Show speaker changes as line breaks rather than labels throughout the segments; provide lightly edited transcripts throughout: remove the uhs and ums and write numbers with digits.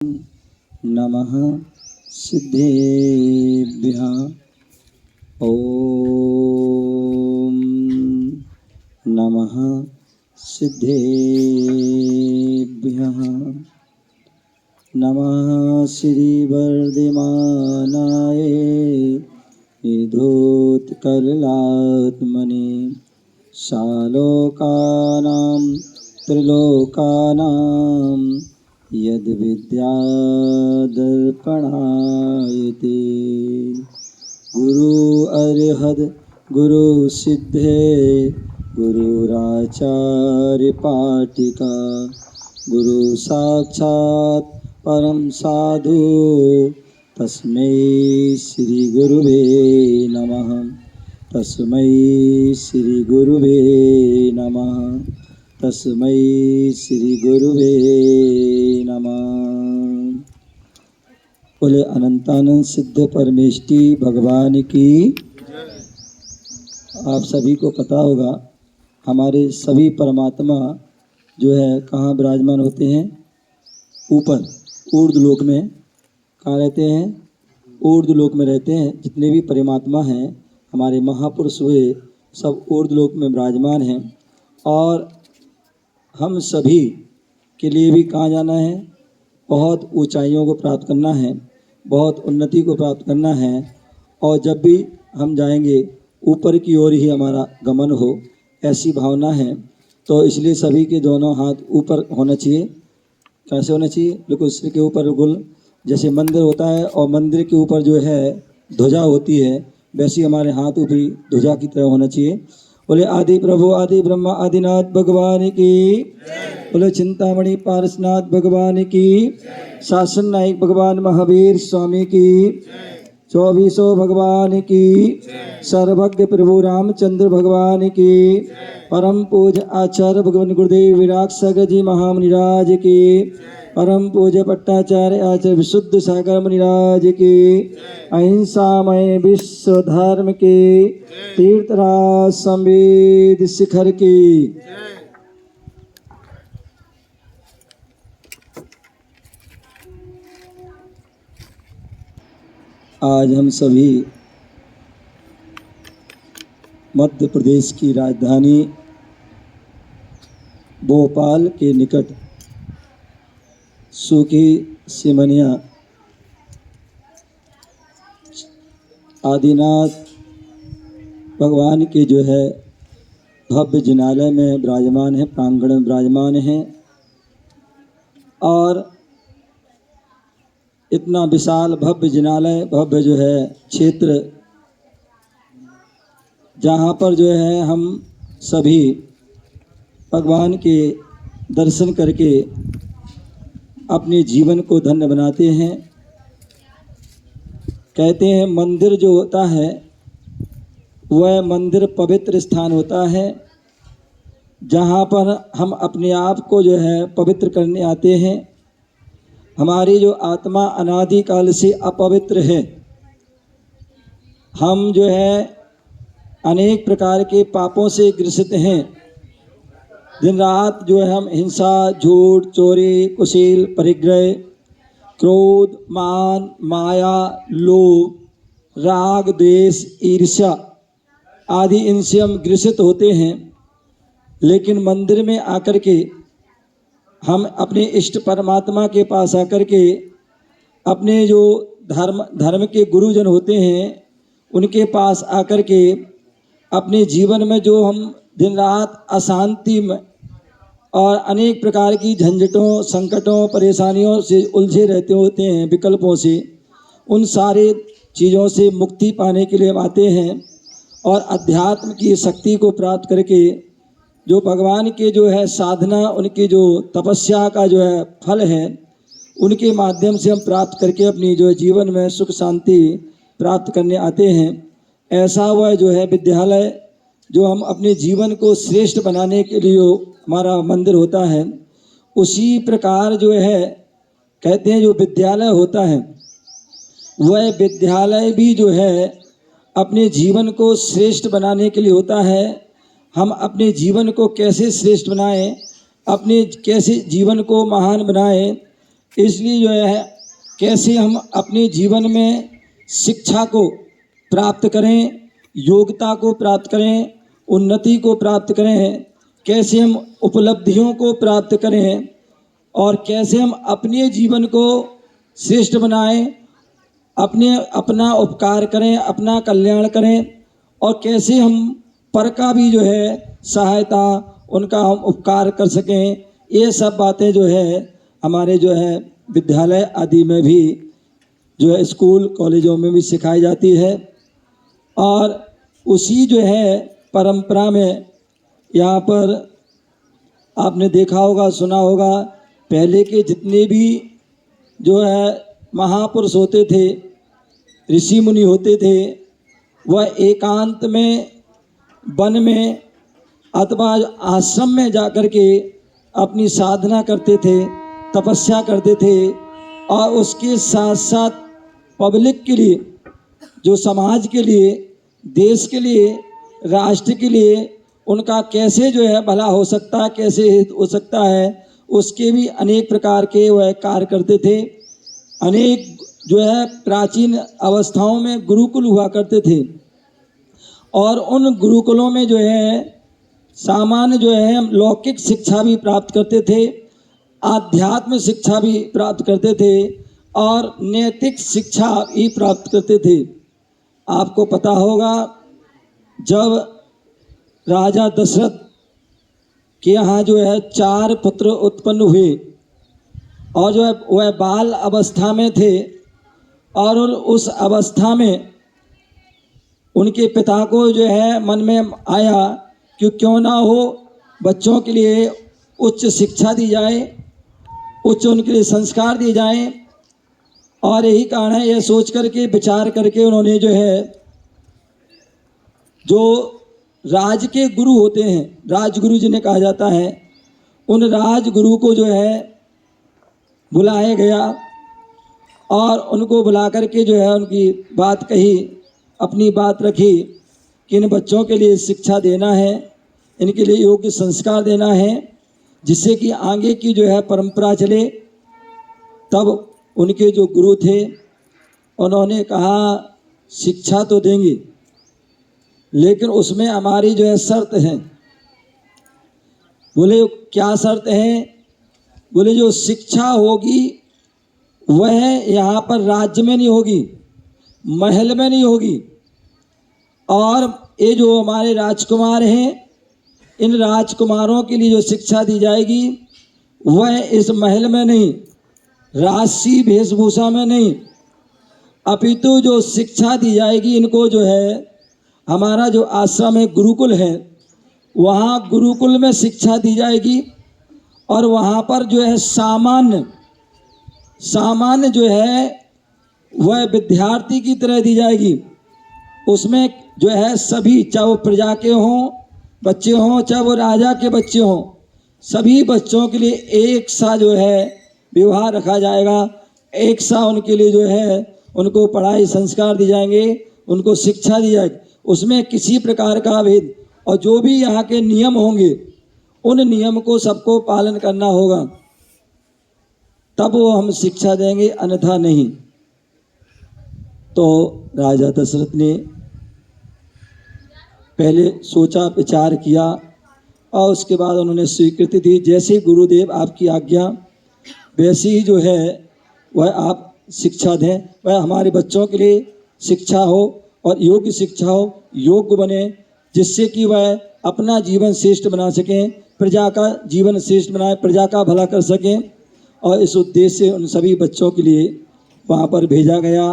नमः सिद्धेभ्यः। ॐ नमः सिद्धेभ्यः। नमः श्रीवर्धमानाय विधूतकलात्मने शालोकानां त्रिलोकानां यद्विद्यादर्पणायते। गुरु अर्हद् गुरु सिद्धे गुरुराचार्य पाटिका गुरु साक्षात् परम साधु तस्मै श्री गुरुवे नमः। तस्मै श्री गुरुवे नमः। तस्मै श्री गुरुवे नमः। बोले अनंतानंद सिद्ध परमेष्टि भगवान की। आप सभी को पता होगा हमारे सभी परमात्मा जो है कहाँ विराजमान होते हैं? ऊपर ऊर्ध्वलोक में। कहाँ रहते हैं? ऊर्ध्वलोक में रहते हैं। जितने भी परमात्मा हैं हमारे महापुरुष हुए सब ऊर्ध्वलोक में विराजमान हैं। और हम सभी के लिए भी कहाँ जाना है? बहुत ऊंचाइयों को प्राप्त करना है, बहुत उन्नति को प्राप्त करना है। और जब भी हम जाएंगे ऊपर की ओर ही हमारा गमन हो, ऐसी भावना है। तो इसलिए सभी के दोनों हाथ ऊपर होना चाहिए। कैसे होना चाहिए? बिल्कुल सिर के ऊपर। बिल्कुल जैसे मंदिर होता है और मंदिर के ऊपर जो है ध्वजा होती है, वैसे हमारे हाथ ऊपरी ध्वजा की तरह होना चाहिए। बोले आदि प्रभु आदि ब्रह्मा आदिनाथ भगवान की। बोले चिंतामणि पारसनाथ भगवान की। शासन नायक भगवान महावीर स्वामी की। 2400 भगवान की। सर्वज्ञ प्रभु रामचंद्र भगवान की। परम पूज्य आचार्य भगवान गुरुदेव विराट सागर जी महामुनिराज की। परम पूज्य पट्टाचार्य आचार्य विशुद्ध सागर मुनिराज की। अहिंसामय विश्व धर्म के तीर्थराज संवेद शिखर की। आज हम सभी मध्य प्रदेश की राजधानी भोपाल के निकट सूखी सिमनिया आदिनाथ भगवान के जो है भव्य जिनालय में विराजमान है, प्रांगण में विराजमान है। और इतना विशाल भव्य जिनालय, भव्य जो है क्षेत्र, जहाँ पर जो है हम सभी भगवान के दर्शन करके अपने जीवन को धन्य बनाते हैं। कहते हैं मंदिर जो होता है वह मंदिर पवित्र स्थान होता है, जहाँ पर हम अपने आप को जो है पवित्र करने आते हैं। हमारी जो आत्मा अनादि काल से अपवित्र है। हम जो है अनेक प्रकार के पापों से ग्रसित हैं। दिन रात जो है हम हिंसा, झूठ, चोरी, कुशील, परिग्रह, क्रोध, मान, माया, लोभ, राग, द्वेष, ईर्ष्या आदि इनसे हम ग्रसित होते हैं। लेकिन मंदिर में आकर के हम अपने इष्ट परमात्मा के पास आकर के अपने जो धर्म के गुरुजन होते हैं उनके पास आकर के अपने जीवन में जो हम दिन रात अशांति में और अनेक प्रकार की झंझटों, संकटों, परेशानियों से उलझे रहते होते हैं, विकल्पों से, उन सारे चीज़ों से मुक्ति पाने के लिए हम आते हैं। और अध्यात्म की शक्ति को प्राप्त करके जो भगवान के जो है साधना, उनकी जो तपस्या का जो है फल है, उनके माध्यम से हम प्राप्त करके अपनी जो जीवन में सुख शांति प्राप्त करने आते हैं। ऐसा वह जो है विद्यालय जो हम अपने जीवन को श्रेष्ठ बनाने के लिए हमारा मंदिर होता है, उसी प्रकार जो है कहते हैं जो विद्यालय होता है वह विद्यालय भी जो है अपने जीवन को श्रेष्ठ बनाने के लिए होता है। हम अपने जीवन को कैसे श्रेष्ठ बनाएं, अपने कैसे जीवन को महान बनाएं, इसलिए जो है कैसे हम अपने जीवन में शिक्षा को प्राप्त करें, योग्यता को प्राप्त करें, उन्नति को प्राप्त करें, कैसे हम उपलब्धियों को प्राप्त करें और कैसे हम अपने जीवन को श्रेष्ठ बनाएं, अपना उपकार करें, अपना कल्याण करें और कैसे हम पर का भी जो है सहायता उनका हम उपकार कर सकें। ये सब बातें जो है हमारे जो है विद्यालय आदि में भी जो है स्कूल कॉलेजों में भी सिखाई जाती है। और उसी जो है परंपरा में यहाँ पर आपने देखा होगा, सुना होगा, पहले के जितने भी जो है महापुरुष होते थे, ऋषि मुनि होते थे, वह एकांत में वन में अथवा आश्रम में जाकर के अपनी साधना करते थे, तपस्या करते थे और उसके साथ साथ पब्लिक के लिए, जो समाज के लिए, देश के लिए, राष्ट्र के लिए उनका कैसे जो है भला हो सकता है, कैसे हित हो सकता है, उसके भी अनेक प्रकार के वह कार्य करते थे। अनेक जो है प्राचीन अवस्थाओं में गुरुकुल हुआ करते थे और उन गुरुकुलों में जो है सामान्य जो है हम लौकिक शिक्षा भी प्राप्त करते थे, आध्यात्म शिक्षा भी प्राप्त करते थे और नैतिक शिक्षा भी प्राप्त करते थे। आपको पता होगा जब राजा दशरथ के यहाँ जो है 4 पुत्र उत्पन्न हुए और जो है वह बाल अवस्था में थे और उस अवस्था में उनके पिता को जो है मन में आया कि क्यों ना हो बच्चों के लिए उच्च शिक्षा दी जाए, उच्च उनके लिए संस्कार दिए जाएं। और यही कारण है, यह सोच करके विचार करके उन्होंने जो है जो राज के गुरु होते हैं, राजगुरु जिन्हें कहा जाता है, उन राजगुरु को जो है बुलाया गया और उनको बुला करके जो है उनकी बात कही, अपनी बात रखी कि इन बच्चों के लिए शिक्षा देना है, इनके लिए योग्य संस्कार देना है जिससे कि आगे की जो है परंपरा चले। तब उनके जो गुरु थे उन्होंने कहा शिक्षा तो देंगे लेकिन उसमें हमारी जो है शर्त है। बोले क्या शर्त है? बोले जो शिक्षा होगी वह यहाँ पर राज्य में नहीं होगी, महल में नहीं होगी, और ये जो हमारे राजकुमार हैं इन राजकुमारों के लिए जो शिक्षा दी जाएगी वह इस महल में नहीं, राजसी वेशभूषा में नहीं, अपितु जो शिक्षा दी जाएगी इनको जो है हमारा जो आश्रम है गुरुकुल है वहाँ गुरुकुल में शिक्षा दी जाएगी और वहाँ पर जो है सामान्य जो है वह विद्यार्थी की तरह दी जाएगी। उसमें जो है सभी, चाहे वो प्रजा के हों बच्चे हों, चाहे वो राजा के बच्चे हों, सभी बच्चों के लिए एक सा जो है व्यवहार रखा जाएगा, एक सा उनके लिए जो है उनको पढ़ाई संस्कार दी जाएंगे, उनको शिक्षा दी जाएगी। उसमें किसी प्रकार का भेद, और जो भी यहाँ के नियम होंगे उन नियम को सबको पालन करना होगा, तब वो हम शिक्षा देंगे, अन्यथा नहीं। तो राजा दशरथ ने पहले सोचा, विचार किया और उसके बाद उन्होंने स्वीकृति दी, जैसे गुरुदेव आपकी आज्ञा वैसी ही जो है वह आप शिक्षा दें, वह हमारे बच्चों के लिए शिक्षा हो और योग्य शिक्षा हो, योग्य बने, जिससे कि वह अपना जीवन श्रेष्ठ बना सकें, प्रजा का जीवन श्रेष्ठ बनाए, प्रजा का भला कर सकें। और इस उद्देश्य से उन सभी बच्चों के लिए वहाँ पर भेजा गया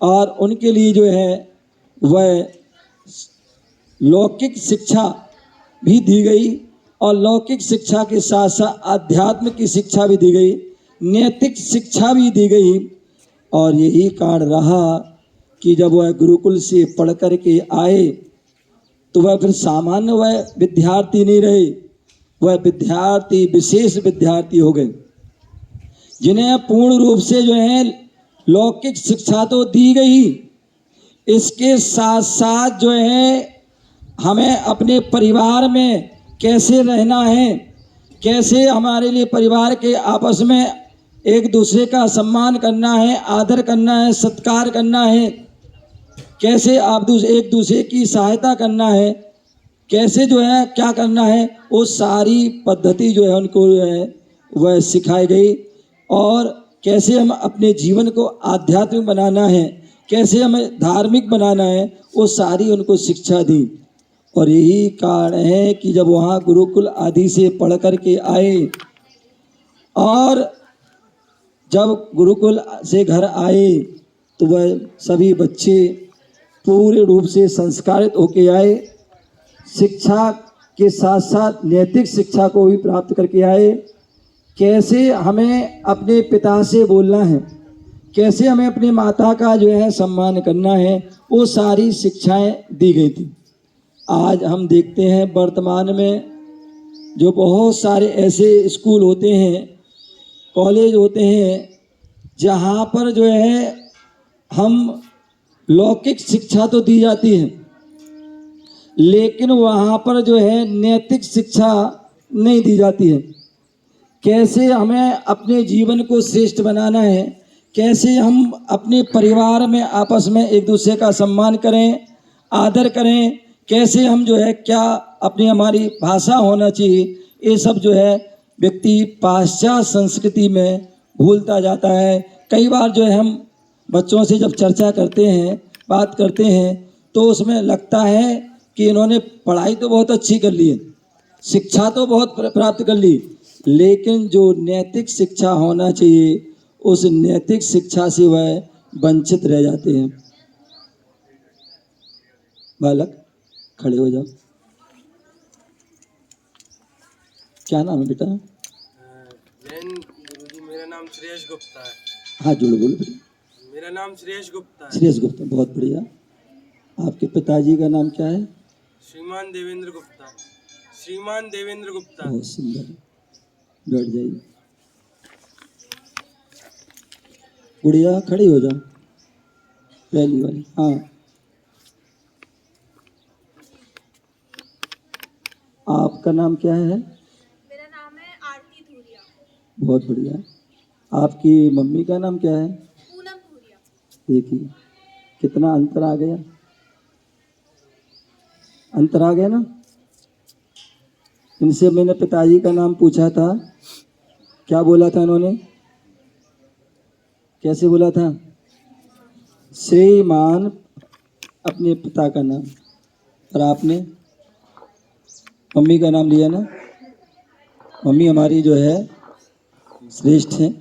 और उनके लिए जो है वह लौकिक शिक्षा भी दी गई और लौकिक शिक्षा के साथ साथ आध्यात्म की शिक्षा भी दी गई, नैतिक शिक्षा भी दी गई। और यही कारण रहा कि जब वह गुरुकुल से पढ़ कर के आए तो वह फिर सामान्य वह विद्यार्थी नहीं रहे, वह विद्यार्थी विशेष विद्यार्थी हो गए, जिन्हें पूर्ण रूप से जो है लौकिक शिक्षा तो दी गई, इसके साथ साथ जो है हमें अपने परिवार में कैसे रहना है, कैसे हमारे लिए परिवार के आपस में एक दूसरे का सम्मान करना है, आदर करना है, सत्कार करना है, कैसे आप एक दूसरे की सहायता करना है, कैसे जो है क्या करना है, वो सारी पद्धति जो है उनको जो है वह सिखाई गई। और कैसे हम अपने जीवन को आध्यात्मिक बनाना है, कैसे हमें धार्मिक बनाना है, वो सारी उनको शिक्षा दी। और यही कारण है कि जब वहाँ गुरुकुल आदि से पढ़ कर के आए और जब गुरुकुल से घर आए तो वह सभी बच्चे पूरे रूप से संस्कारित होके आए, शिक्षा के साथ साथ नैतिक शिक्षा को भी प्राप्त करके आए। कैसे हमें अपने पिता से बोलना है, कैसे हमें अपने माता का जो है सम्मान करना है, वो सारी शिक्षाएं दी गई थी। आज हम देखते हैं वर्तमान में जो बहुत सारे ऐसे स्कूल होते हैं, कॉलेज होते हैं, जहाँ पर जो है हम लौकिक शिक्षा तो दी जाती है, लेकिन वहाँ पर जो है नैतिक शिक्षा नहीं दी जाती है। कैसे हमें अपने जीवन को श्रेष्ठ बनाना है, कैसे हम अपने परिवार में आपस में एक दूसरे का सम्मान करें, आदर करें, कैसे हम जो है क्या अपनी हमारी भाषा होना चाहिए, ये सब जो है व्यक्ति पाश्चात्य संस्कृति में भूलता जाता है। कई बार जो है हम बच्चों से जब चर्चा करते हैं, बात करते हैं, तो उसमें लगता है कि इन्होंने पढ़ाई तो बहुत अच्छी कर ली है, शिक्षा तो बहुत प्राप्त कर ली, लेकिन जो नैतिक शिक्षा होना चाहिए उस नैतिक शिक्षा से वह वंचित रह जाते हैं। बालक खड़े हो जाओ। क्या नाम है बेटा?
जैन गुरुजी, मेरा नाम श्रेयस गुप्ता है।
हाँ जोड़ बोलो बेटा।
मेरा नाम श्रेयस गुप्ता है।
श्रेयस गुप्ता, बहुत बढ़िया। आपके पिताजी का नाम क्या है?
श्रीमान देवेंद्र गुप्ता। श्रीमान देवेंद्र गुप्ता।
बहुत सुंदर, बैठ जाइए। गुड़िया खड़ी हो जाओ, पहली वाली। हाँ, आपका नाम क्या है?
मेरा नाम है आरती धूरिया।
बहुत बढ़िया। आपकी मम्मी का नाम क्या है?
पूनम धूरिया।
देखिए कितना अंतर आ गया, अंतर आ गया ना। इनसे मैंने पिताजी का नाम पूछा था, क्या बोला था इन्होंने? कैसे बोला था? श्रीमान, अपने पिता का नाम। और आपने मम्मी का नाम लिया ना। मम्मी हमारी जो है श्रेष्ठ है,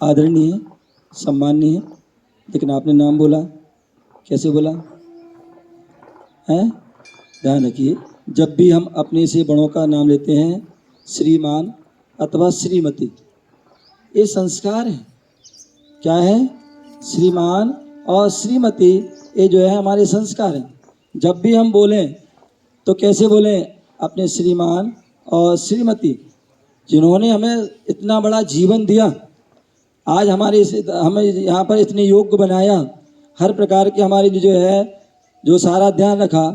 आदरणीय है, सम्माननीय है, लेकिन आपने नाम बोला, कैसे बोला है? ध्यान रखिए, जब भी हम अपने से बड़ों का नाम लेते हैं, श्रीमान अथवा श्रीमती, ये संस्कार है। क्या है? श्रीमान और श्रीमती, ये जो है हमारे संस्कार हैं। जब भी हम बोलें तो कैसे बोलें? अपने श्रीमान और श्रीमती, जिन्होंने हमें इतना बड़ा जीवन दिया, आज हमारे हमें यहाँ पर इतने योग्य बनाया, हर प्रकार के हमारे लिए जो है जो सारा ध्यान रखा,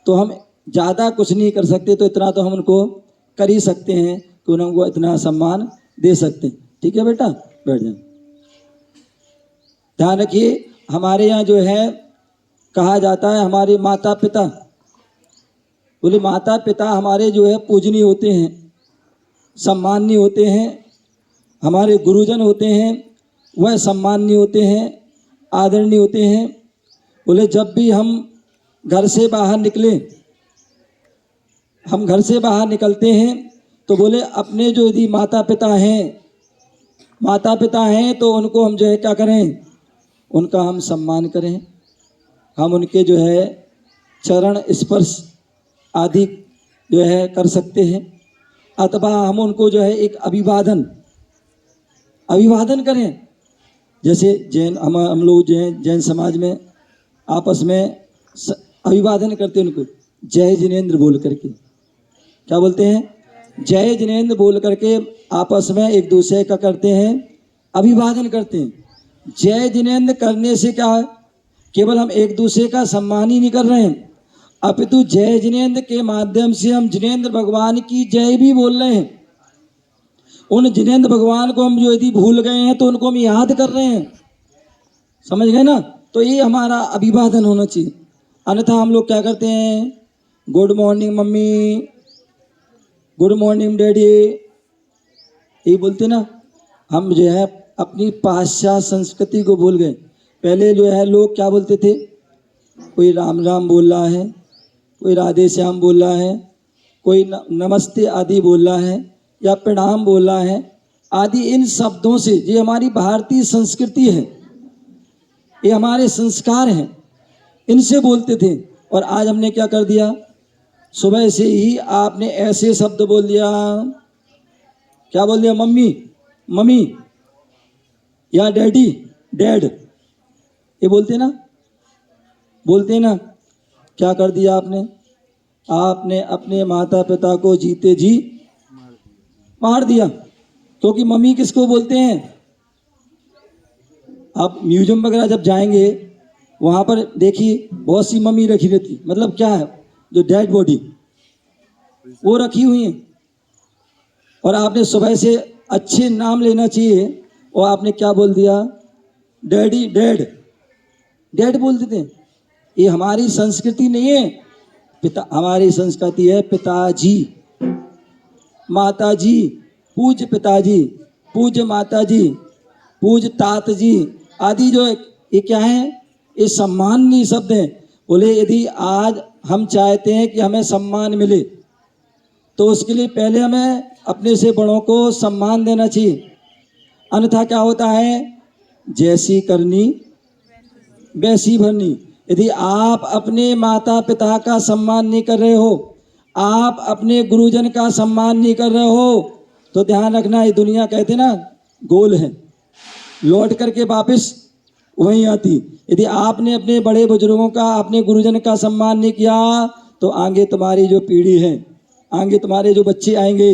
तो हम ज़्यादा कुछ नहीं कर सकते, तो इतना तो हम उनको कर ही सकते हैं कि उनको इतना सम्मान दे सकते हैं। ठीक है बेटा, बैठ जाए। ध्यान रखिए, हमारे यहाँ जो है कहा जाता है हमारे माता पिता, बोले माता पिता हमारे जो है पूजनीय होते हैं, सम्माननीय होते हैं। हमारे गुरुजन होते हैं वह सम्माननीय होते हैं, आदरणीय होते हैं। बोले जब भी हम घर से बाहर निकले, हम घर से बाहर निकलते हैं तो बोले अपने जो यदि माता पिता हैं तो उनको हम जो है क्या करें? उनका हम सम्मान करें, हम उनके जो है चरण स्पर्श आदि जो है कर सकते हैं, अथवा हम उनको जो है एक अभिवादन करें। जैसे जैन हम लोग जो हैं जैन समाज में आपस में अभिवादन करते हैं उनको, जय जिनेंद्र बोल करके। क्या बोलते हैं? जय जिनेंद्र बोल करके आपस में एक दूसरे का करते हैं, अभिवादन करते हैं। जय जिनेंद्र करने से क्या है? केवल हम एक दूसरे का सम्मान ही नहीं कर रहे हैं, अपितु जय जिनेंद्र के माध्यम से हम जिनेंद्र भगवान की जय भी बोल रहे हैं। उन जिनेंद्र भगवान को हम जो यदि भूल गए हैं तो उनको हम याद कर रहे हैं, समझ गए ना। तो ये हमारा अभिवादन होना चाहिए। अन्यथा हम लोग क्या करते हैं, good morning mummy, good morning daddy, ये बोलते ना। हम जो है अपनी पाश्चात्य संस्कृति को भूल गए। पहले जो है लोग क्या बोलते थे, कोई राम राम बोल रहा है, कोई राधे श्याम बोल रहा है, कोई नमस्ते आदि बोल रहा है या प्रणाम बोल रहा है आदि, इन शब्दों से, ये हमारी भारतीय संस्कृति है, ये हमारे संस्कार हैं, इनसे बोलते थे। और आज हमने क्या कर दिया, सुबह से ही आपने ऐसे शब्द बोल दिया, क्या बोल दिया, मम्मी मम्मी या डैडी डैड, ये बोलते ना, बोलते ना। क्या कर दिया आपने, आपने अपने माता पिता को जीते जी मार दिया। क्योंकि मम्मी किसको बोलते हैं, आप म्यूजियम वगैरह जब जाएंगे वहाँ पर देखिए बहुत सी मम्मी रखी रहती, मतलब क्या है, जो डेड बॉडी वो रखी हुई है। और आपने सुबह से अच्छे नाम लेना चाहिए और आपने क्या बोल दिया, डैडी डैड, डैड बोलते थे। ये हमारी संस्कृति नहीं है। पिता, हमारी संस्कृति है पिताजी, माताजी, पूज्य पिताजी, पूज्य माताजी, पूज्य तात जी आदि, जो ये क्या है, ये सम्माननीय शब्द हैं। बोले यदि आज हम चाहते हैं कि हमें सम्मान मिले तो उसके लिए पहले हमें अपने से बड़ों को सम्मान देना चाहिए। अन्यथा क्या होता है, जैसी करनी वैसी भरनी। यदि आप अपने माता पिता का सम्मान नहीं कर रहे हो, आप अपने गुरुजन का सम्मान नहीं कर रहे हो, तो ध्यान रखना, ये दुनिया कहते ना गोल है, लौट करके वापस वहीं आती। यदि आपने अपने बड़े बुजुर्गों का, अपने गुरुजन का सम्मान नहीं किया तो आगे तुम्हारी जो पीढ़ी है, आगे तुम्हारे जो बच्चे आएंगे,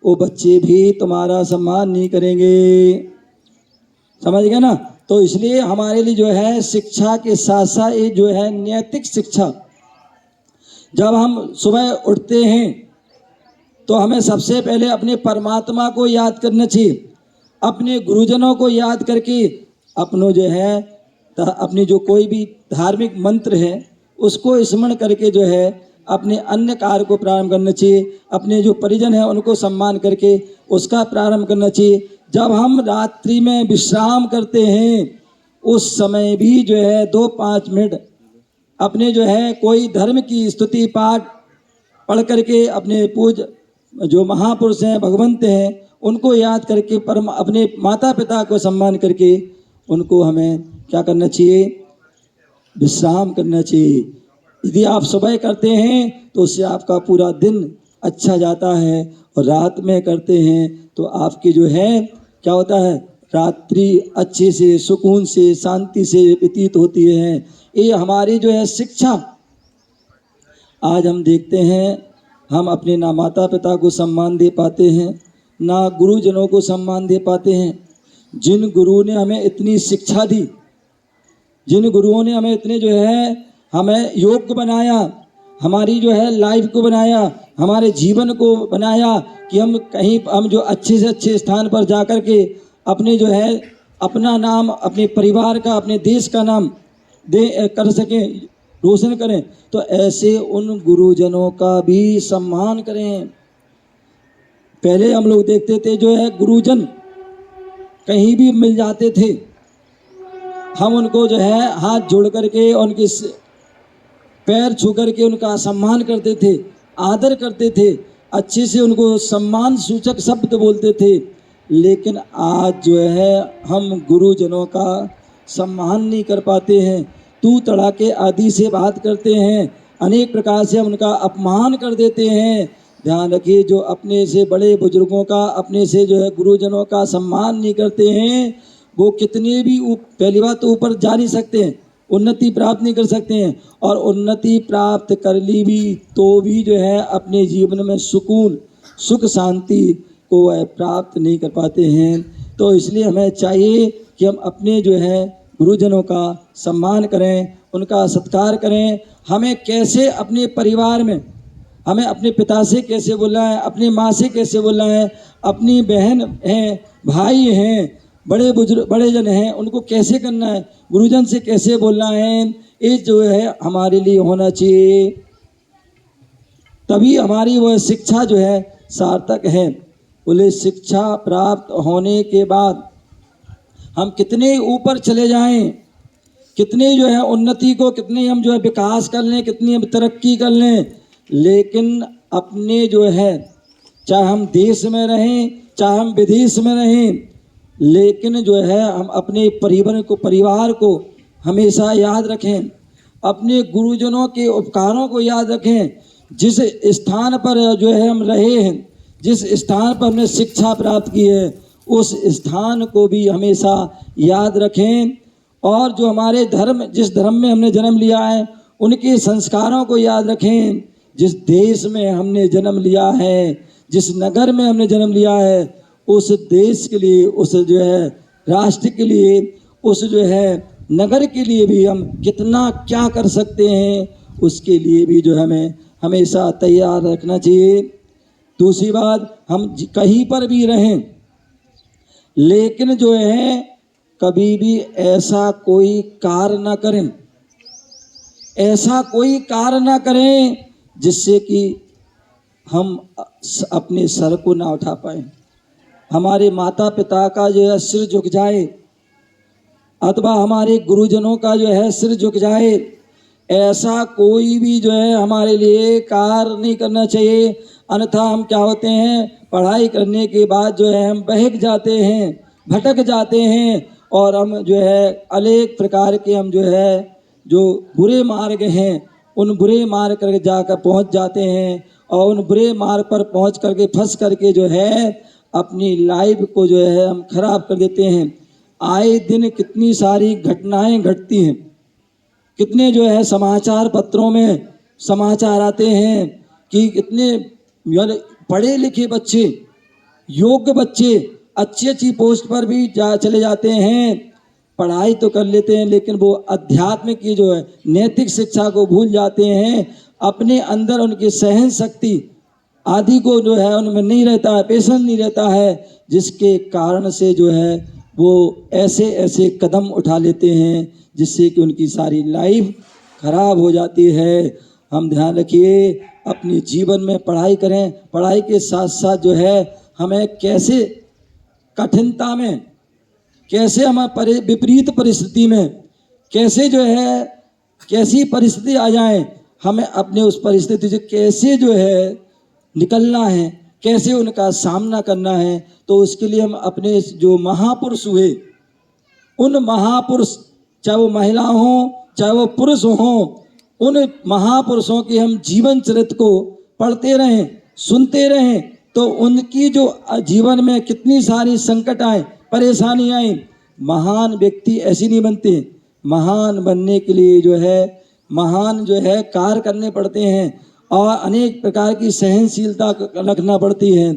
वो बच्चे भी तुम्हारा सम्मान नहीं करेंगे, समझ गए ना। तो इसलिए हमारे लिए जो है शिक्षा के साथ साथ ये जो है नैतिक शिक्षा, जब हम सुबह उठते हैं तो हमें सबसे पहले अपने परमात्मा को याद करना चाहिए, अपने गुरुजनों को याद करके अपनों जो है अपनी जो कोई भी धार्मिक मंत्र है उसको स्मरण करके जो है अपने अन्य कार्य को प्रारंभ करना चाहिए। अपने जो परिजन है उनको सम्मान करके उसका प्रारंभ करना चाहिए। जब हम रात्रि में विश्राम करते हैं उस समय भी जो है 2-5 मिनट अपने जो है कोई धर्म की स्तुति पाठ पढ़ करके अपने पूज्य जो महापुरुष हैं, भगवंत हैं, उनको याद करके अपने माता पिता को सम्मान करके उनको हमें क्या करना चाहिए, विश्राम करना चाहिए। यदि आप सुबह करते हैं तो उससे आपका पूरा दिन अच्छा जाता है, और रात में करते हैं तो आपकी जो है क्या होता है, रात्रि अच्छे से सुकून से शांति से व्यतीत होती है। ये हमारी जो है शिक्षा। आज हम देखते हैं हम अपने ना माता पिता को सम्मान दे पाते हैं, ना गुरुजनों को सम्मान दे पाते हैं। जिन गुरु ने हमें इतनी शिक्षा दी, जिन गुरुओं ने हमें इतने जो है हमें योग्य बनाया, हमारी जो है लाइफ को बनाया, हमारे जीवन को बनाया कि हम कहीं हम जो अच्छे से अच्छे स्थान पर जाकर के अपने जो है अपना नाम, अपने परिवार का, अपने देश का नाम कर सकें, रोशन करें। तो ऐसे उन गुरुजनों का भी सम्मान करें। पहले हम लोग देखते थे जो है गुरुजन कहीं भी मिल जाते थे, हम उनको जो है हाथ जोड़ करके उनके पैर छू करके उनका सम्मान करते थे, आदर करते थे, अच्छे से उनको सम्मान सूचक शब्द बोलते थे। लेकिन आज जो है हम गुरुजनों का सम्मान नहीं कर पाते हैं, तू तड़ाके आदि से बात करते हैं, अनेक प्रकार से हम उनका अपमान कर देते हैं। ध्यान रखिए, जो अपने से बड़े बुजुर्गों का, अपने से जो है गुरुजनों का सम्मान नहीं करते हैं, वो कितने भी पहली बात तो ऊपर जा नहीं सकते हैं, उन्नति प्राप्त नहीं कर सकते हैं, और उन्नति प्राप्त कर ली भी तो भी जो है अपने जीवन में सुकून, सुख, शांति को वह प्राप्त नहीं कर पाते हैं। तो इसलिए हमें चाहिए कि हम अपने जो है गुरुजनों का सम्मान करें, उनका सत्कार करें। हमें कैसे अपने परिवार में हमें अपने पिता से कैसे बोलना है, अपनी माँ से कैसे बोलना है, अपनी बहन हैं, भाई हैं, बड़े बुजुर्ग बड़े जन हैं, उनको कैसे करना है, गुरुजन से कैसे बोलना है, ये जो है हमारे लिए होना चाहिए। तभी हमारी वह शिक्षा जो है सार्थक है। बोले शिक्षा प्राप्त होने के बाद हम कितने ऊपर चले जाएं, कितने जो है उन्नति को, कितने हम जो है विकास कर लें, कितनी हम तरक्की कर लें, लेकिन अपने जो है चाहे हम देश में रहें चाहे हम विदेश में रहें, लेकिन जो है हम अपने परिवार को हमेशा याद रखें, अपने गुरुजनों के उपकारों को याद रखें। जिस स्थान पर जो है हम रहे हैं, जिस स्थान पर हमने शिक्षा प्राप्त की है, उस स्थान को भी हमेशा याद रखें। और जो हमारे धर्म, जिस धर्म में हमने जन्म लिया है, उनके संस्कारों को याद रखें। जिस देश में हमने जन्म लिया है, जिस नगर में हमने जन्म लिया है, उस देश के लिए, उस जो है राष्ट्र के लिए, उस जो है नगर के लिए भी हम कितना क्या कर सकते हैं, उसके लिए भी जो हमें हमेशा तैयार रखना चाहिए। दूसरी बात, हम कहीं पर भी रहें, लेकिन जो है कभी भी ऐसा कोई कार्य ना करें, ऐसा कोई कार्य ना करें जिससे कि हम अपने सर को ना उठा पाए, हमारे माता पिता का जो है सिर झुक जाए, अथवा हमारे गुरुजनों का जो है सिर झुक जाए। ऐसा कोई भी जो है हमारे लिए कार्य नहीं करना चाहिए। अन्यथा हम क्या होते हैं, पढ़ाई करने के बाद जो है हम बहक जाते हैं, भटक जाते हैं, और हम जो है अनेक प्रकार के हम जो है जो बुरे मार्ग हैं, उन बुरे मार्ग कर जाकर पहुंच जाते हैं, और उन बुरे मार्ग पर पहुंच करके फंस करके जो है अपनी लाइफ को जो है हम खराब कर देते हैं। आए दिन कितनी सारी घटनाएं घटती हैं, कितने जो है समाचार पत्रों में समाचार आते हैं कि कितने पढ़े लिखे बच्चे, योग्य बच्चे अच्छी अच्छी पोस्ट पर भी चले जाते हैं, पढ़ाई तो कर लेते हैं, लेकिन वो अध्यात्म की जो है नैतिक शिक्षा को भूल जाते हैं। अपने अंदर उनकी सहन शक्ति आदि को जो है उनमें नहीं रहता है, पेशेंस नहीं रहता है, जिसके कारण से जो है वो ऐसे ऐसे कदम उठा लेते हैं जिससे कि उनकी सारी लाइफ खराब हो जाती है। हम ध्यान रखिए, अपने जीवन में पढ़ाई करें, पढ़ाई के साथ साथ जो है हमें कैसे कठिनता में, कैसे हम विपरीत परिस्थिति में, कैसे जो है कैसी परिस्थिति आ जाए, हमें अपने उस परिस्थिति से कैसे जो है निकलना है, कैसे उनका सामना करना है। तो उसके लिए हम अपने जो महापुरुष हुए, उन महापुरुष, चाहे वो महिला हों चाहे वो पुरुष हों, उन महापुरुषों के हम जीवन चरित्र को पढ़ते रहें, सुनते रहें, तो उनकी जो जीवन में कितनी सारी संकट आए, परेशानी आए, महान व्यक्ति ऐसे नहीं बनते। महान बनने के लिए जो है महान जो है कार्य करने पड़ते हैं, और अनेक प्रकार की सहनशीलता रखना पड़ती है,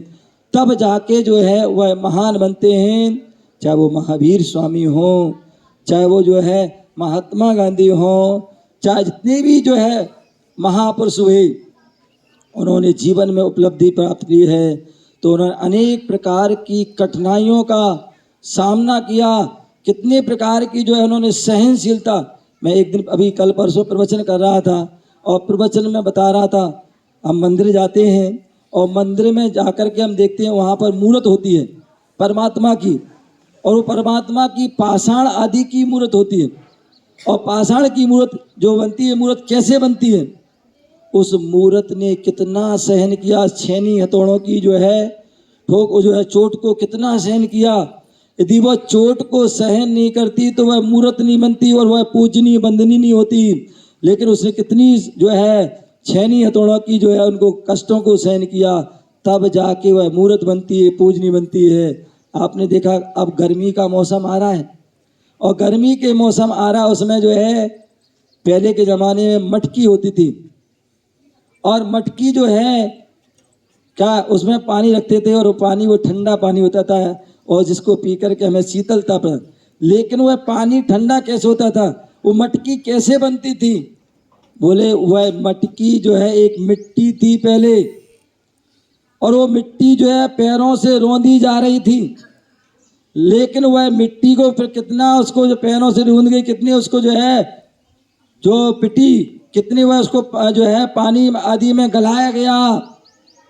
तब जाके जो है वह महान बनते हैं। चाहे वो महावीर स्वामी हों, चाहे वो जो है महात्मा गांधी हों, चाहे जितने भी जो है महापुरुष हुए, उन्होंने जीवन में उपलब्धि प्राप्त की है, तो उन्होंने अनेक प्रकार की कठिनाइयों का सामना किया, कितने प्रकार की जो है उन्होंने सहनशीलता। मैं एक दिन अभी कल परसों प्रवचन कर रहा था, और प्रवचन में बता रहा था, हम मंदिर जाते हैं और मंदिर में जाकर के हम देखते हैं वहाँ पर मूर्त होती है परमात्मा की, और वो परमात्मा की पाषाण आदि की मूर्त होती है, और पाषाण की मूर्त जो बनती है, मूर्त कैसे बनती है, उस मूर्त ने कितना सहन किया, छेनी हथौड़ों की जो है ठोक जो है चोट को कितना सहन किया। यदि वह चोट को सहन नहीं करती तो वह मूर्त नहीं बनती और वह पूजनीय वंदनीय नहीं होती। लेकिन उसने कितनी जो है छेनी हथौड़ों की जो है उनको कष्टों को सहन किया, तब जाके वह मूर्त बनती है, पूजनीय बनती है। आपने देखा अब गर्मी का मौसम आ रहा है, और गर्मी के मौसम आ रहा है, उसमें जो है पहले के ज़माने में मटकी होती थी, और मटकी जो है क्या उसमें पानी रखते थे, और वो पानी वो ठंडा पानी होता था, और जिसको पी करके हमें शीतलता पर। लेकिन वह पानी ठंडा कैसे होता था, वो मटकी कैसे बनती थी, बोले वह मटकी जो है एक मिट्टी थी पहले, और वो मिट्टी जो है पैरों से रौंदी जा रही थी, लेकिन वह मिट्टी को फिर कितना उसको जो पैरों से रौंद गई, कितनी उसको जो है जो पिटी, कितनी वह उसको जो है पानी आदि में गलाया गया,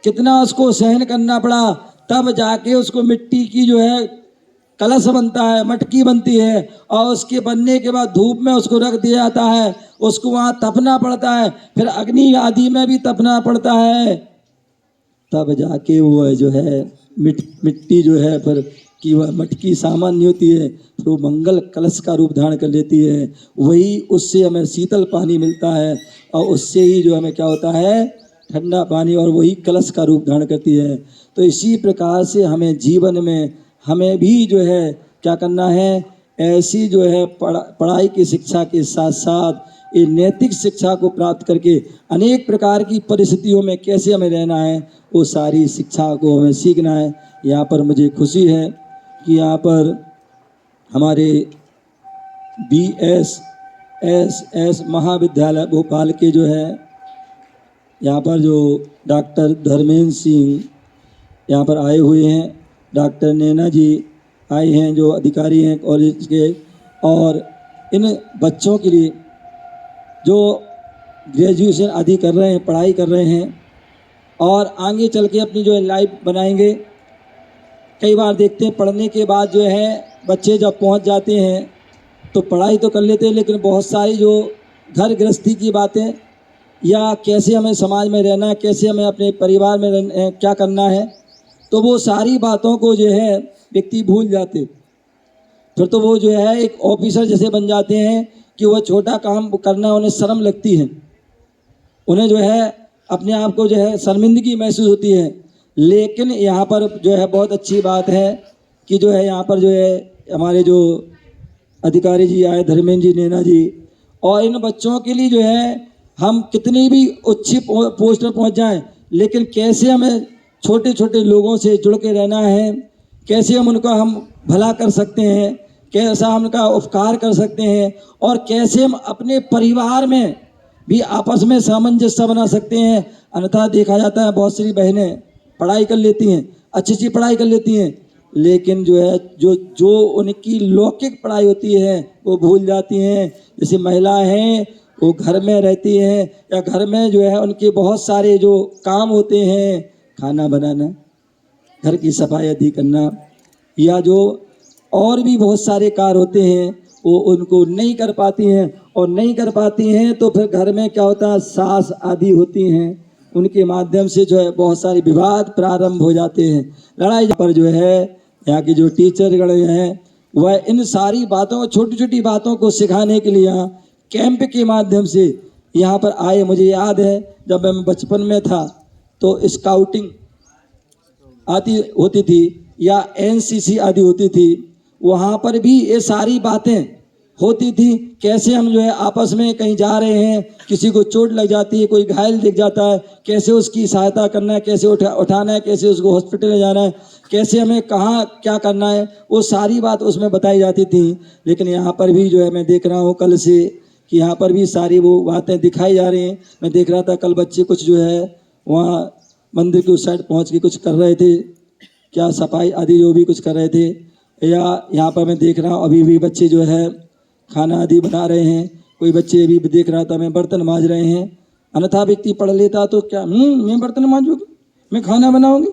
कितना उसको सहन करना पड़ा, तब जाके उसको मिट्टी की जो है कलश बनता है, मटकी बनती है, और उसके बनने के बाद धूप में उसको रख दिया जाता है, उसको वहाँ तपना पड़ता है, फिर अग्नि आदि में भी तपना पड़ता है, तब जाके वो जो है मिट्टी जो है फिर कि वह मटकी सामान्य होती है, फिर वो मंगल कलश का रूप धारण कर लेती है। वही उससे हमें शीतल पानी मिलता है, और उससे ही जो हमें क्या होता है ठंडा पानी, और वही कलश का रूप धारण करती है। तो इसी प्रकार से हमें जीवन में हमें भी जो है क्या करना है, ऐसी जो है पढ़ाई की शिक्षा के साथ साथ ये नैतिक शिक्षा को प्राप्त करके अनेक प्रकार की परिस्थितियों में कैसे हमें रहना है, वो सारी शिक्षा को हमें सीखना है। यहाँ पर मुझे खुशी है कि यहाँ पर हमारे BSSS महाविद्यालय भोपाल के जो है यहाँ पर जो डॉक्टर धर्मेंद्र सिंह यहाँ पर आए हुए हैं, डॉक्टर नैना जी आए हैं जो अधिकारी हैं कॉलेज के, और इन बच्चों के लिए जो ग्रेजुएशन आदि कर रहे हैं, पढ़ाई कर रहे हैं, और आगे चल के अपनी जो है लाइफ बनाएंगे। कई बार देखते हैं पढ़ने के बाद जो है बच्चे जब पहुंच जाते हैं तो पढ़ाई तो कर लेते हैं, लेकिन बहुत सारी जो घर गृहस्थी की बातें या कैसे हमें समाज में रहना है, कैसे हमें अपने परिवार में क्या करना है, तो वो सारी बातों को जो है व्यक्ति भूल जाते। फिर तो वो जो है एक ऑफिसर जैसे बन जाते हैं कि वह छोटा काम करना उन्हें शर्म लगती है, उन्हें जो है अपने आप को जो है शर्मिंदगी महसूस होती है। लेकिन यहाँ पर जो है बहुत अच्छी बात है कि जो है यहाँ पर जो है हमारे जो अधिकारी जी आए, धर्मेंद्र जी, नैना जी, और इन बच्चों के लिए जो है हम कितनी भी उच्च पोस्ट पर पहुँच जाएं, लेकिन कैसे हमें छोटे छोटे लोगों से जुड़ के रहना है, कैसे हम उनका हम भला कर सकते हैं, कैसा हम उनका उपकार कर सकते हैं, और कैसे हम अपने परिवार में भी आपस में सामंजस्य बना सकते हैं। अन्यथा देखा जाता है बहुत सारी बहनें पढ़ाई कर लेती हैं, अच्छी अच्छी पढ़ाई कर लेती हैं, लेकिन जो है जो उनकी लौकिक पढ़ाई होती है वो भूल जाती हैं। जैसे महिलाएं हैं वो घर में रहती हैं, या घर में जो है उनके बहुत सारे जो काम होते हैं, खाना बनाना, घर की सफाई आदि करना, या जो और भी बहुत सारे कार्य होते हैं वो उनको नहीं कर पाती हैं, और नहीं कर पाती हैं तो फिर घर में क्या होता है, सास आदि होती हैं, उनके माध्यम से जो है बहुत सारे विवाद प्रारंभ हो जाते हैं, लड़ाई पर जो है यहाँ के जो टीचरगण हैं वह इन सारी बातों को, छोटी छोटी बातों को सिखाने के लिए यहाँ कैंप के माध्यम से यहाँ पर आए। मुझे याद है जब मैं बचपन में था तो स्काउटिंग आदि होती थी या NCC आदि होती थी, वहाँ पर भी ये सारी बातें होती थी। कैसे हम जो है आपस में कहीं जा रहे हैं, किसी को चोट लग जाती है, कोई घायल दिख जाता है, कैसे उसकी सहायता करना है, कैसे उठाना है, कैसे उसको हॉस्पिटल ले जाना है, कैसे हमें कहाँ क्या करना है, वो सारी बात उसमें बताई जाती थी। लेकिन यहाँ पर भी जो है मैं देख रहा हूँ कल से कि यहाँ पर भी सारी वो बातें दिखाई जा रही हैं। मैं देख रहा था कल बच्चे कुछ जो है वहाँ मंदिर के उस साइड पहुँच के कुछ कर रहे थे, क्या सफाई आदि जो भी कुछ कर रहे थे, या यहाँ पर मैं देख रहा हूँ अभी भी बच्चे जो है खाना आदि बना रहे हैं। कोई बच्चे अभी देख रहा था मैं बर्तन मांज रहे हैं। अन्यथा व्यक्ति पढ़ लेता तो क्या मैं बर्तन मांजूंगी, मैं खाना बनाऊंगी,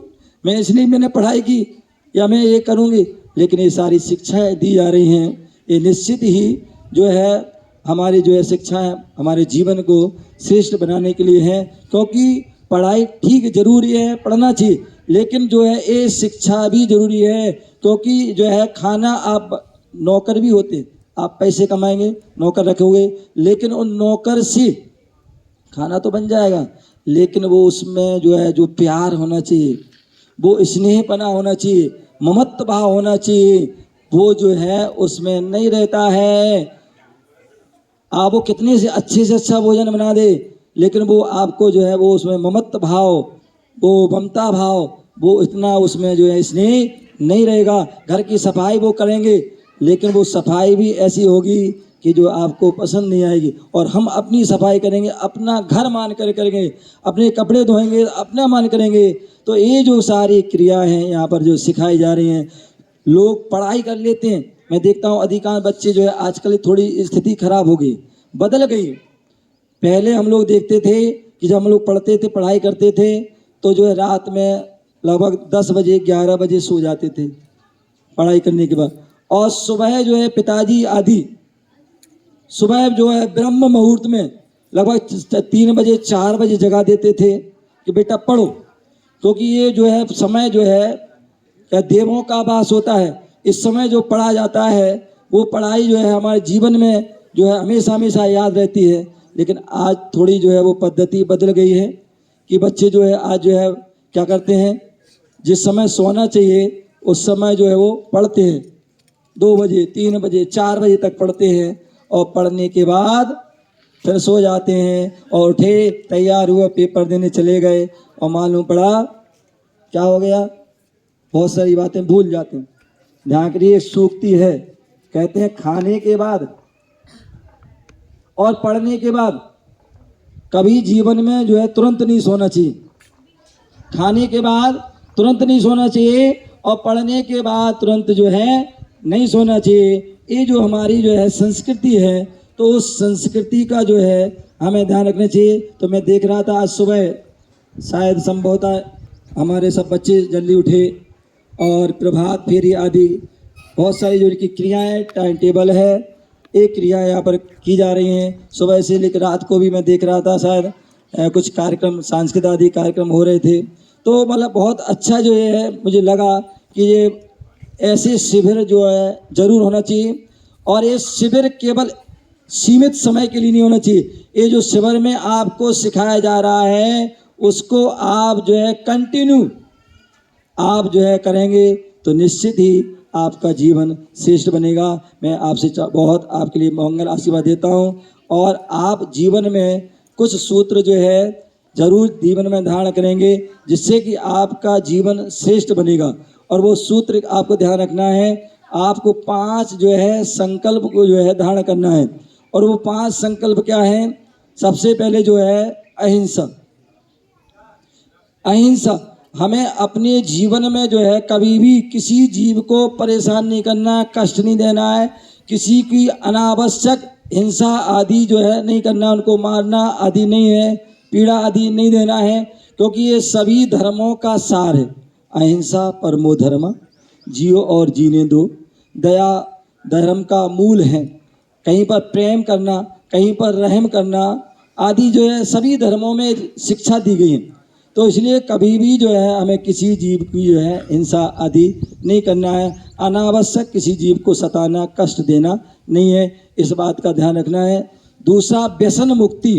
मैं इसलिए मैंने पढ़ाई की, या मैं ये करूंगी। लेकिन ये सारी शिक्षाएं दी जा रही हैं, ये निश्चित ही जो है हमारी जो है शिक्षाएं हमारे जीवन को श्रेष्ठ बनाने के लिए है। क्योंकि पढ़ाई ठीक जरूरी है, पढ़ना चाहिए, लेकिन जो है ये शिक्षा भी जरूरी है। क्योंकि जो है खाना, आप नौकर भी होते, आप पैसे कमाएंगे, नौकर रखोगे, लेकिन उन नौकर से खाना तो बन जाएगा, लेकिन वो उसमें जो है जो प्यार होना चाहिए, वो स्नेहपना होना चाहिए, ममत्व भाव होना चाहिए, वो जो है उसमें नहीं रहता है। आप वो कितने से अच्छा भोजन बना दे, लेकिन वो आपको जो है वो उसमें ममत्व भाव, वो ममता भाव, वो इतना उसमें जो है स्नेह नहीं रहेगा। घर की सफाई वो करेंगे, लेकिन वो सफाई भी ऐसी होगी कि जो आपको पसंद नहीं आएगी, और हम अपनी सफाई करेंगे, अपना घर मान कर करेंगे, अपने कपड़े धोएंगे, अपना मान करेंगे। तो ये जो सारी क्रियाएं हैं यहाँ पर जो सिखाई जा रही हैं, लोग पढ़ाई कर लेते हैं। मैं देखता हूँ अधिकांश बच्चे जो है आजकल थोड़ी स्थिति खराब हो गई, बदल गई। पहले हम लोग देखते थे कि जब हम लोग पढ़ते थे, पढ़ाई करते थे, तो जो है रात में लगभग 10 बजे 11 बजे सो जाते थे पढ़ाई करने के बाद, और सुबह जो है पिताजी आदि सुबह जो है ब्रह्म मुहूर्त में लगभग 3 बजे 4 बजे जगा देते थे कि बेटा पढ़ो, क्योंकि ये जो है समय जो है क्या देवों का वास होता है। इस समय जो पढ़ा जाता है वो पढ़ाई जो है हमारे जीवन में जो है हमेशा हमेशा याद रहती है। लेकिन आज थोड़ी जो है वो पद्धति बदल गई है कि बच्चे जो है आज जो है क्या करते हैं, जिस समय सोना चाहिए उस समय जो है वो पढ़ते हैं, 2 बजे 3 बजे 4 बजे तक पढ़ते हैं, और पढ़ने के बाद फिर सो जाते हैं, और उठे तैयार हुए पेपर देने चले गए, और मालूम पड़ा क्या हो गया, बहुत सारी बातें भूल जाते हैं। ध्यान करिए, एक सूक्ति है, कहते हैं खाने के बाद और पढ़ने के बाद कभी जीवन में जो है तुरंत नहीं सोना चाहिए। खाने के बाद तुरंत नहीं सोना चाहिए, और पढ़ने के बाद तुरंत जो है नहीं सोना चाहिए। ये जो हमारी जो है संस्कृति है, तो उस संस्कृति का जो है हमें ध्यान रखना चाहिए। तो मैं देख रहा था आज सुबह शायद संभवतः हमारे सब बच्चे जल्दी उठे, और प्रभात फेरी आदि बहुत सारी जो इनकी क्रियाएं, टाइम टेबल है, एक क्रिया यहाँ पर की जा रही हैं। सुबह से लेकर रात को भी मैं देख रहा था, शायद कुछ कार्यक्रम, सांस्कृतिक आदि कार्यक्रम हो रहे थे। तो मतलब बहुत अच्छा जो है मुझे लगा कि ये ऐसे शिविर जो है जरूर होना चाहिए, और ये शिविर केवल सीमित समय के लिए नहीं होना चाहिए। ये जो शिविर में आपको सिखाया जा रहा है उसको आप जो है कंटिन्यू आप जो है करेंगे तो निश्चित ही आपका जीवन श्रेष्ठ बनेगा। मैं आपसे बहुत आपके लिए मंगल आशीर्वाद देता हूँ, और आप जीवन में कुछ सूत्र जो है जरूर जीवन में धारण करेंगे, जिससे कि आपका जीवन श्रेष्ठ बनेगा। और वो सूत्र आपको ध्यान रखना है, आपको 5 जो है संकल्प को जो है धारण करना है। और वो 5 संकल्प क्या है? सबसे पहले जो है अहिंसा। अहिंसा, हमें अपने जीवन में जो है कभी भी किसी जीव को परेशान नहीं करना है, कष्ट नहीं देना है, किसी की अनावश्यक हिंसा आदि जो है नहीं करना, उनको मारना आदि नहीं है, पीड़ा आदि नहीं देना है, क्योंकि ये सभी धर्मों का सार है। अहिंसा परमो धर्म, जियो और जीने दो। दया धर्म का मूल है। कहीं पर प्रेम करना, कहीं पर रहम करना आदि जो है सभी धर्मों में शिक्षा दी गई है। तो इसलिए कभी भी जो है हमें किसी जीव की जो है हिंसा आदि नहीं करना है, अनावश्यक किसी जीव को सताना, कष्ट देना नहीं है, इस बात का ध्यान रखना है। दूसरा, व्यसन मुक्ति।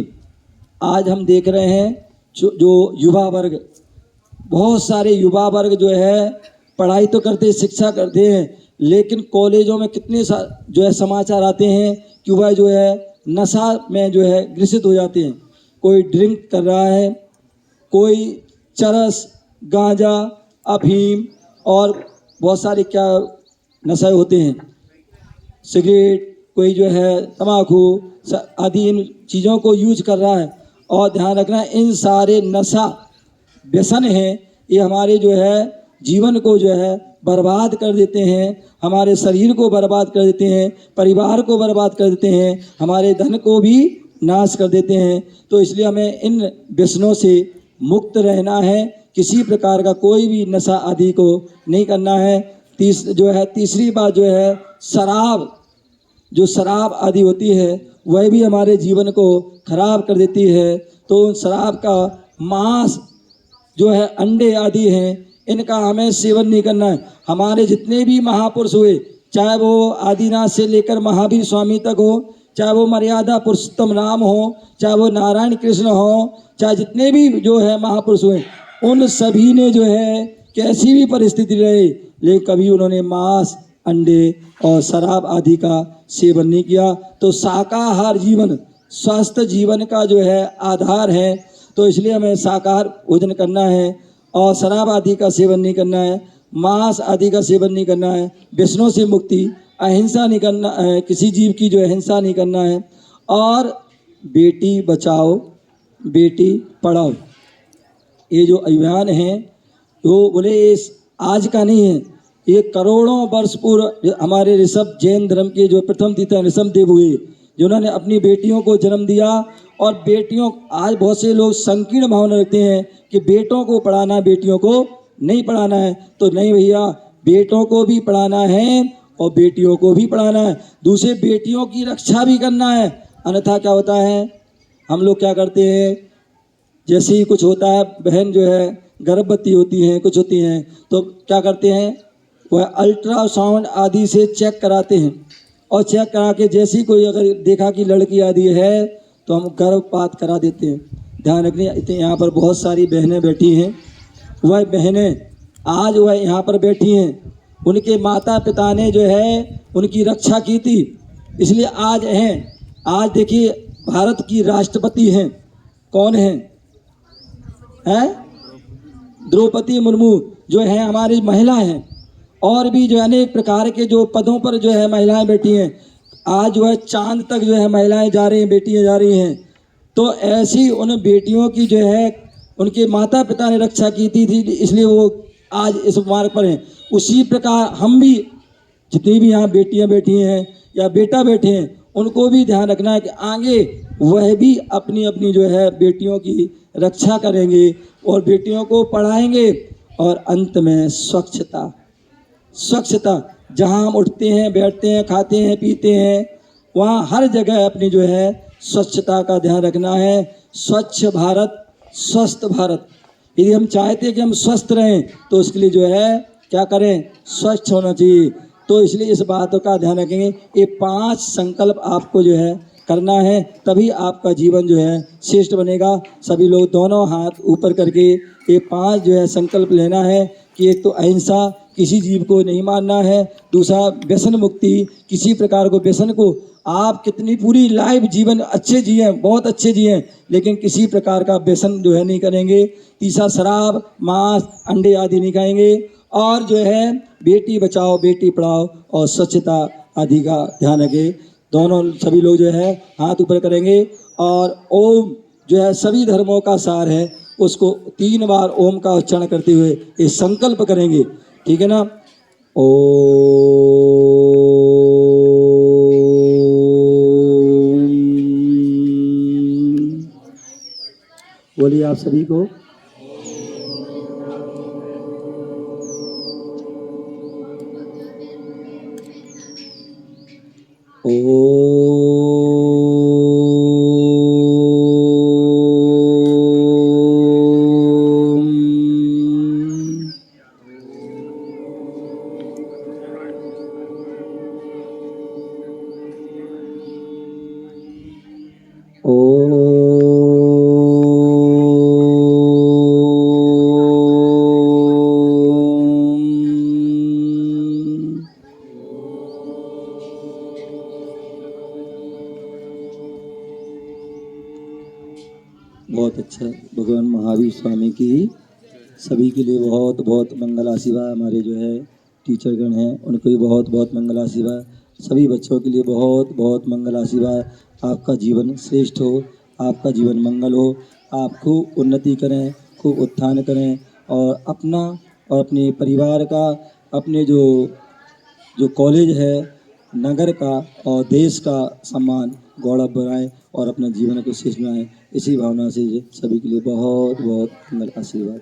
आज हम देख रहे हैं जो युवा वर्ग, बहुत सारे युवा वर्ग जो है पढ़ाई तो करते, शिक्षा करते हैं, लेकिन कॉलेजों में कितने जो है समाचार आते हैं कि वह जो है नशा में जो है ग्रसित हो जाते हैं। कोई ड्रिंक कर रहा है, कोई चरस, गांजा, अफीम और बहुत सारे क्या नशे होते हैं, सिगरेट, कोई जो है तम्बाकू आदि, इन चीज़ों को यूज कर रहा है। और ध्यान रखना, इन सारे नशा व्यसन हैं, ये हमारे जो है जीवन को जो है बर्बाद कर देते हैं, हमारे शरीर को बर्बाद कर देते हैं, परिवार को बर्बाद कर देते हैं, हमारे धन को भी नाश कर देते हैं। तो इसलिए हमें इन व्यसनों से मुक्त रहना है, किसी प्रकार का कोई भी नशा आदि को नहीं करना है। तीसरी बात जो है शराब, जो शराब आदि होती है वह भी हमारे जीवन को खराब कर देती है। तो शराब का मांस जो है, अंडे आदि हैं, इनका हमें सेवन नहीं करना है। हमारे जितने भी महापुरुष हुए, चाहे वो आदिनाथ से लेकर महावीर स्वामी तक हो, चाहे वो मर्यादा पुरुषोत्तम राम हो, चाहे वो नारायण कृष्ण हो, चाहे जितने भी जो है महापुरुष हुए, उन सभी ने जो है कैसी भी परिस्थिति रहे, लेकिन कभी उन्होंने मांस, अंडे और शराब आदि का सेवन नहीं किया। तो शाकाहार जीवन स्वस्थ जीवन का जो है आधार है। तो इसलिए हमें शाकाहार भोजन करना है और शराब आदि का सेवन नहीं करना है। मांस आदि का सेवन नहीं करना है, व्यसनों से मुक्ति, अहिंसा नहीं करना है, किसी जीव की जो है हिंसा नहीं करना है, और बेटी बचाओ बेटी पढ़ाओ, ये जो अभियान है वो बोले ये आज का नहीं है, ये करोड़ों वर्ष पूर्व हमारे ऋषभ जैन धर्म के जो प्रथम तीर्थ ऋषभ देव हुए, जिन्होंने अपनी बेटियों को जन्म दिया। और बेटियों, आज बहुत से लोग संकीर्ण भावना रखते हैं कि बेटों को पढ़ाना बेटियों को नहीं पढ़ाना है, तो नहीं भैया, बेटों को भी पढ़ाना है और बेटियों को भी पढ़ाना है, दूसरे बेटियों की रक्षा भी करना है। अन्यथा क्या होता है, हम लोग क्या करते हैं, जैसे ही कुछ होता है, बहन जो है गर्भवती होती हैं, कुछ होती हैं, तो क्या करते हैं, वह अल्ट्रासाउंड आदि से चेक कराते हैं, और चेक करा के जैसे ही कोई अगर देखा कि लड़की आदि है तो हम गर्भपात करा देते हैं। ध्यान रखने, इतने यहाँ पर बहुत सारी बहनें बैठी हैं, वह बहनें आज वह यहाँ पर बैठी हैं, उनके माता पिता ने जो है उनकी रक्षा की थी, इसलिए आज हैं। आज देखिए भारत की राष्ट्रपति हैं, कौन हैं? द्रौपदी मुर्मू जो है हमारी महिला हैं, और भी जो है अनेक प्रकार के जो पदों पर जो है महिलाएं बैठी हैं। आज जो है चांद तक जो है महिलाएं जा रही हैं, बेटियां जा रही हैं। तो ऐसी उन बेटियों की जो है उनके माता पिता ने रक्षा की थी, इसलिए वो आज इस मार्ग पर हैं। उसी प्रकार हम भी, जितनी भी यहाँ बेटियां बैठी हैं या बेटा बैठे हैं, उनको भी ध्यान रखना है कि आगे वह भी अपनी अपनी जो है बेटियों की रक्षा करेंगे और बेटियों को पढ़ाएंगे। और अंत में स्वच्छता, स्वच्छता, जहाँ हम उठते हैं, बैठते हैं, खाते हैं, पीते हैं, वहाँ हर जगह अपनी जो है स्वच्छता का ध्यान रखना है। स्वच्छ भारत स्वस्थ भारत, यदि हम चाहते हैं कि हम स्वस्थ रहें तो उसके लिए जो है क्या करें, स्वच्छ होना चाहिए। तो इसलिए इस बातों का ध्यान रखेंगे। ये 5 संकल्प आपको जो है करना है, तभी आपका जीवन जो है श्रेष्ठ बनेगा। सभी लोग दोनों हाथ ऊपर करके ये 5 जो है संकल्प लेना है कि एक तो अहिंसा, किसी जीव को नहीं मारना है, दूसरा व्यसन मुक्ति, किसी प्रकार को व्यसन को, आप कितनी पूरी लाइफ जीवन अच्छे जिए, बहुत अच्छे जिए, लेकिन किसी प्रकार का व्यसन जो है नहीं करेंगे। तीसरा शराब, मांस, अंडे आदि नहीं खाएंगे, और जो है बेटी बचाओ बेटी पढ़ाओ और स्वच्छता आदि का ध्यान रखें। दोनों सभी लोग जो है हाथ ऊपर करेंगे और ओम जो है सभी धर्मों का सार है, उसको 3 बार ओम का उच्चारण करते हुए ये संकल्प करेंगे, ठीक है ना। ओम, बोलिए आप सभी को। बहुत अच्छा, भगवान महावीर स्वामी की सभी के लिए बहुत बहुत मंगल आशीर्वाद। हमारे जो है टीचरगण हैं उनको भी बहुत बहुत मंगल आशीर्वाद। सभी बच्चों के लिए बहुत बहुत मंगल आशीर्वाद। आपका जीवन श्रेष्ठ हो, आपका जीवन मंगल हो, आप खूब उन्नति करें, खूब उत्थान करें, और अपना और अपने परिवार का, अपने जो कॉलेज है, नगर का और देश का सम्मान गौरव बढ़ाएं और अपने जीवन को श्रेष्ठ बनाएं। इसी भावना से सभी के लिए बहुत बहुत मंगल आशीर्वाद।